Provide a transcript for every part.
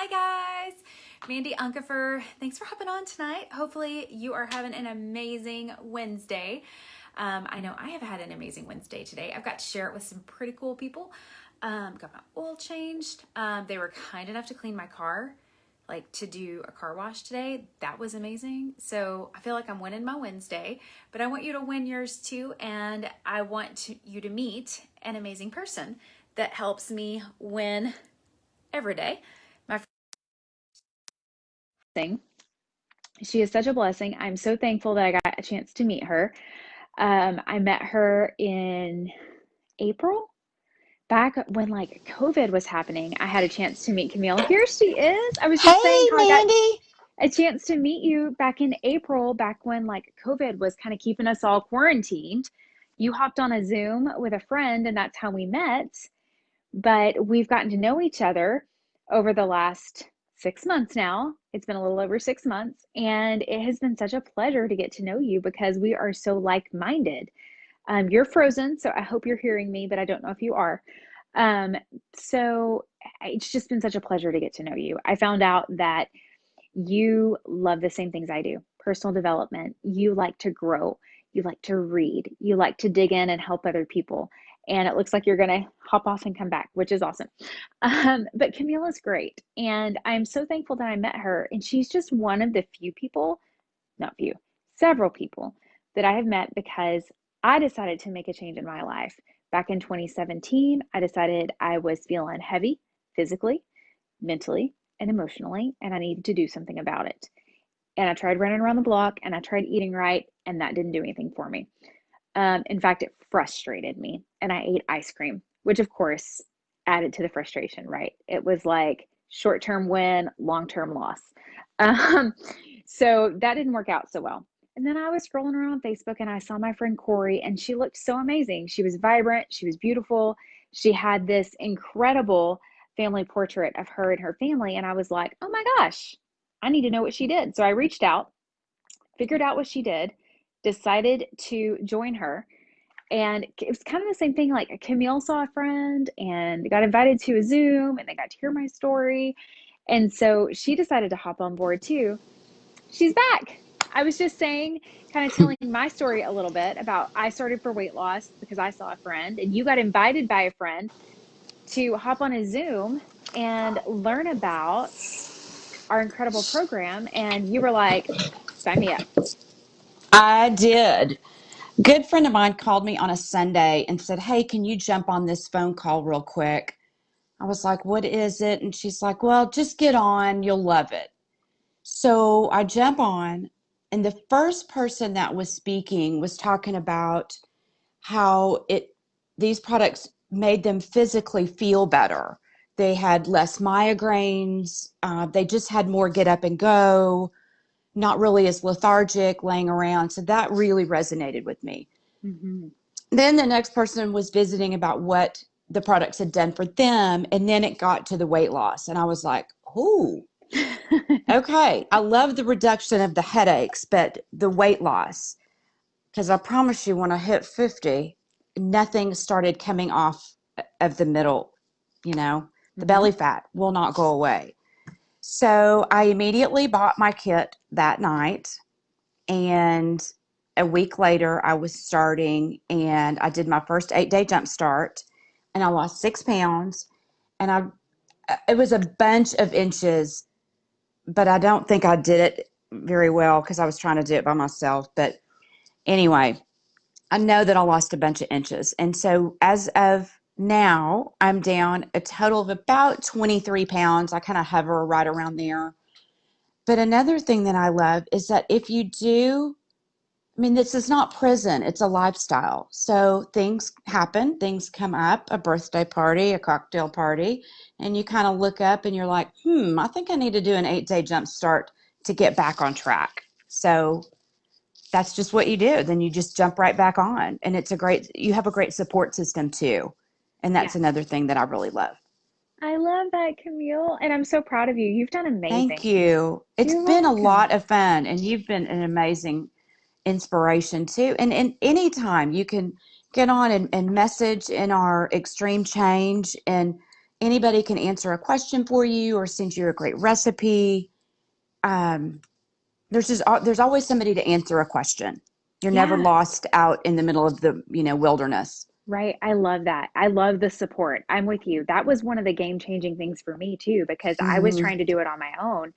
Hi guys, Mandy Unkefer. Thanks for hopping on tonight. Hopefully you are having an amazing Wednesday. I know I have had an amazing Wednesday today. I've got to share it with some pretty cool people. Got my oil changed. They were kind enough to clean my car, like to do a car wash today. That was amazing. So I feel like I'm winning my Wednesday, but I want you to win yours too. And I want you to meet an amazing person that helps me win every day. My thing. She is such a blessing. I'm so thankful that I got a chance to meet her. I met her in April, back when like COVID was happening. I had a chance to meet Camille. Here she is. I was just saying Hey, how I got Mandy. a chance to meet you back in April, back when like COVID was kind of keeping us all quarantined. You hopped on a Zoom with a friend, and that's how we met. But we've gotten to know each other over the last 6 months now. It's been a little over 6 months, and it has been such a pleasure to get to know you because we are so like-minded. You're frozen, so I hope you're hearing me, but I don't know if you are. Um, so it's just been such a pleasure to get to know you. I found out that you love the same things I do, personal development. You like to grow. You like to read. You like to dig in and help other people. And it looks like you're going to hop off and come back, which is awesome. But Camila's great. And I'm so thankful that I met her. And she's just one of the few people, not few, several people that I have met because I decided to make a change in my life. Back in 2017, I decided I was feeling heavy physically, mentally, and emotionally, and I needed to do something about it. And I tried running around the block and I tried eating right, and that didn't do anything for me. In fact, it frustrated me, and I ate ice cream, which of course added to the frustration, right? It was like short term win, long term loss. Um, so that didn't work out so well. And then I was scrolling around on Facebook and I saw my friend Corey, and she looked so amazing. She was vibrant, she was beautiful. She had this incredible family portrait of her and her family. And I was like, oh my gosh, I need to know what she did. So I reached out, figured out what she did, decided to join her. And it was kind of the same thing. Like Camille saw a friend and got invited to a Zoom, and they got to hear my story. And so she decided to hop on board too. She's back. I was just saying, kind of telling my story a little bit about I started for weight loss because I saw a friend, and you got invited by a friend to hop on a Zoom and learn about our incredible program. And you were like, sign me up. I did. Good friend of mine called me on a Sunday and said, "Hey, can you jump on this phone call real quick?" I was like, "What is it?" And she's like, "Well, just get on. You'll love it." So I jump on, and the first person that was speaking was talking about how these products made them physically feel better. They had less migraines. They just had more get up and go, not really as lethargic laying around. So that really resonated with me. Mm-hmm. Then the next person was visiting about what the products had done for them. And then it got to the weight loss. And I was like, ooh, okay. I love the reduction of the headaches, but the weight loss, because I promise you, when I hit 50, nothing started coming off of the middle, you know, the Mm-hmm. belly fat will not go away. So I immediately bought my kit that night. And a week later, I was starting and I did my first 8 day jump start and I lost 6 pounds. And it was a bunch of inches, but I don't think I did it very well because I was trying to do it by myself. But anyway, I know that I lost a bunch of inches. And so as of now, I'm down a total of about 23 pounds. I kind of hover right around there. But another thing that I love is that if you do, I mean, this is not prison, it's a lifestyle. So things happen, things come up, a birthday party, a cocktail party, and you kind of look up and you're like, I think I need to do an 8 day jump start to get back on track. So that's just what you do. Then you just jump right back on. And you have a great support system too. And that's Yes. another thing that I really love. I love that, Camille. And I'm so proud of you. You've done Thank amazing. you. It's You're been a welcome. lot of fun, and you've been an amazing inspiration too. And anytime you can get on and message in our extreme change, and anybody can answer a question for you or send you a great recipe. Um, there's always somebody to answer a question. You're never Yeah. lost out in the middle of the, wilderness. Right. I love that. I love the support. I'm with you. That was one of the game-changing things for me too, because I was Hmm. trying to do it on my own.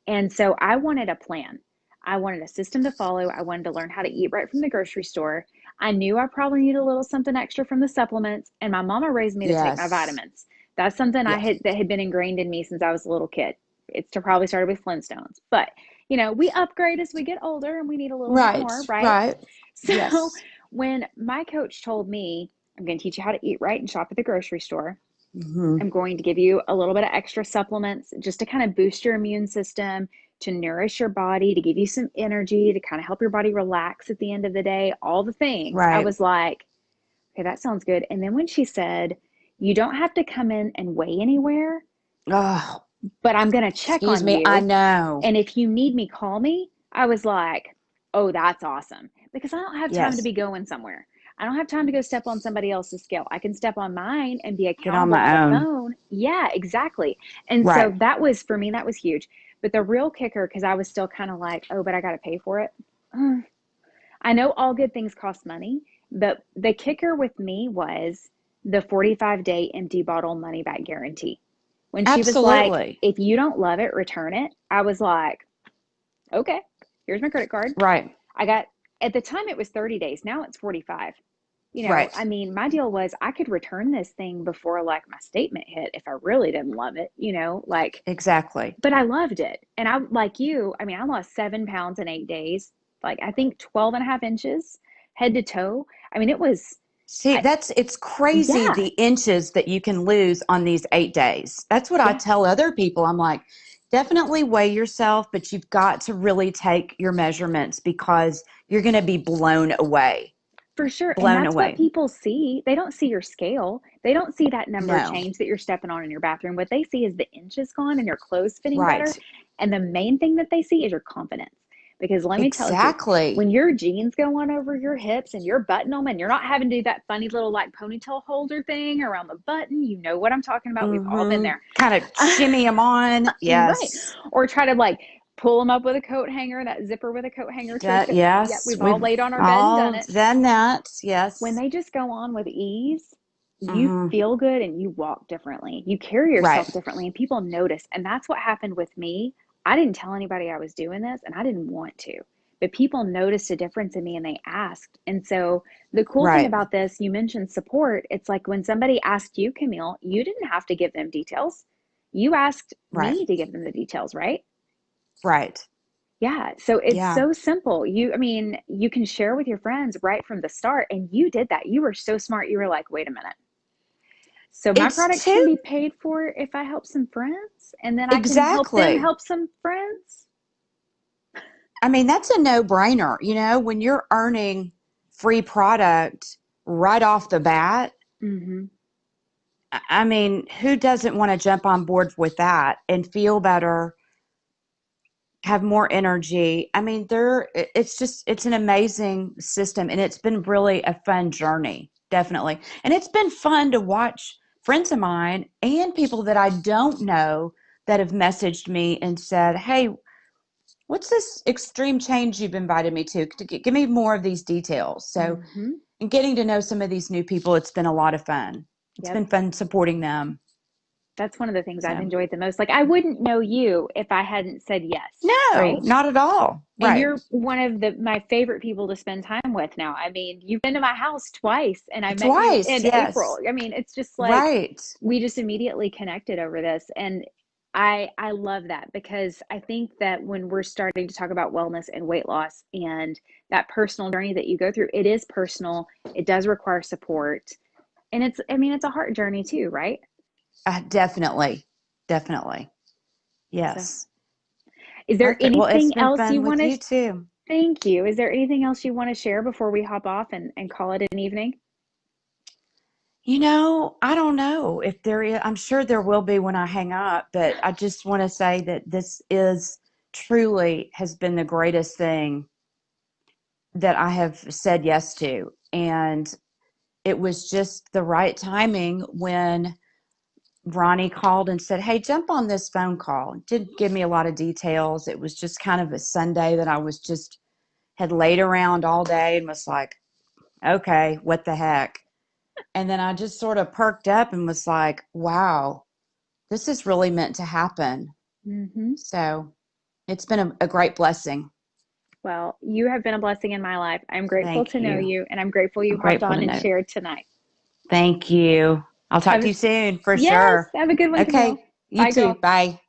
And so I wanted a plan. I wanted a system to follow. I wanted to learn how to eat right from the grocery store. I knew I probably needed a little something extra from the supplements, and my mama raised me to take my Yes. vitamins. That's something I Yes. had that had been ingrained in me since I was a little kid. It's to probably started with Flintstones. But, we upgrade as we get older and we need a little bit Right. more, right? Right. So Yes. when my coach told me, I'm going to teach you how to eat right and shop at the grocery store. Hmm. I'm going to give you a little bit of extra supplements just to kind of boost your immune system, to nourish your body, to give you some energy, to kind of help your body relax at the end of the day, all the things. I Right. was like, okay, that sounds good. And then when she said, you don't have to come in and weigh anywhere, Oh, but I'm going to check excuse on me. I you. know. And if you need me, call me. I was like, oh, that's awesome. Because I don't have time to Yes. be going somewhere. I don't have time to go step on somebody else's scale. I can step on mine and be Get on accountable on the my own. phone. Yeah, exactly. And so Right. that was for me, that was huge. But the real kicker, because I was still kind of like, oh, but I got to pay for it. I know all good things cost money, but the kicker with me was the 45-day empty bottle money back guarantee. When she was like, Absolutely. if you don't love it, return it, I was like, okay, here's my credit card. Right. I got, at the time it was 30 days. Now it's 45. Right. I mean, my deal was I could return this thing before like my statement hit if I really didn't love it, Exactly. but I loved it. And I, like you, I mean, I lost 7 pounds in 8 days, like I think 12 and a half inches head to toe. I mean, it was, See, I, it's crazy yeah, the inches that you can lose on these 8 days. That's what I yeah. tell other people. I'm like, definitely weigh yourself, but you've got to really take your measurements because you're going to be blown away. For sure. And Blown that's what away. people see. They don't see your scale. They don't see that number No. change that you're stepping on in your bathroom. What they see is the inches gone and your clothes fitting better. Right. And the main thing that they see is your confidence. Because let me tell you, Exactly. when your jeans go on over your hips and you're buttoning them and you're not having to do that funny little like ponytail holder thing around the button, you know what I'm talking about. We've all been Mm-hmm. there. Kind of shimmy them on. Right. Yes. Or try to like pull them up with a coat hanger, that zipper with a coat hanger trick that, yeah, Yes. we've all We've laid on our bed and done all it. done that. When Yes. they just go on with ease, you Mm-hmm. feel good and you walk differently. You carry Right. yourself differently and people notice. And that's what happened with me. I didn't tell anybody I was doing this and I didn't want to. But people noticed a difference in me and they asked. And so the cool thing Right. about this, you mentioned support. It's like when somebody asked you, Camille, you didn't have to give them details. You asked Right. me to give them the details, right? Right. Yeah, so it's Yeah. so simple. I mean, you can share with your friends right from the start, and you did that. You were so smart. You were like, wait a minute. So my It's products too can be paid for if I help some friends, and then I can help them exactly. help some friends. I mean, that's a no-brainer. When you're earning free product right off the bat, Hmm. I mean, who doesn't want to jump on board with that and feel better, have more energy? I mean, it's an amazing system and it's been really a fun journey, definitely. And it's been fun to watch friends of mine and people that I don't know that have messaged me and said, "Hey, what's this extreme change you've invited me to? Give me more of these details." So, Hmm. and getting to know some of these new people, it's been a lot of fun. It's Yep. been fun supporting them. That's one of the things I've So, enjoyed the most. Like I wouldn't know you if I hadn't said yes, no, right? not at all. And Right. you're one of my favorite people to spend time with now. I mean, you've been to my house twice and I met you Twice, in April. yes. I mean, it's just like Right. we just immediately connected over this. And I love that because I think that when we're starting to talk about wellness and weight loss and that personal journey that you go through, it is personal. It does require support. And it's, I mean, it's a heart journey too, right? Definitely. Definitely. So, Yes. is there Perfect. Well, it's anything been else you fun want with to you too. Thank you. Is there anything else you want to share before we hop off and call it an evening? I don't know if there is, I'm sure there will be when I hang up, but I just want to say that this is truly has been the greatest thing that I have said yes to. And it was just the right timing when Ronnie called and said, "Hey, jump on this phone call." Didn't give me a lot of details. It was just kind of a Sunday that I was just had laid around all day and was like, okay, what the heck? And then I just sort of perked up and was like, wow, this is really meant to happen. Hmm. So it's been a great blessing. Well, you have been a blessing in my life. I'm grateful Thank to know you. you, and I'm grateful you I'm hopped grateful on to and know. shared tonight. Thank you. I'll talk Have to a, you soon for yes, sure. have a good one, Okay. Camille. You Bye, too. girl. Bye.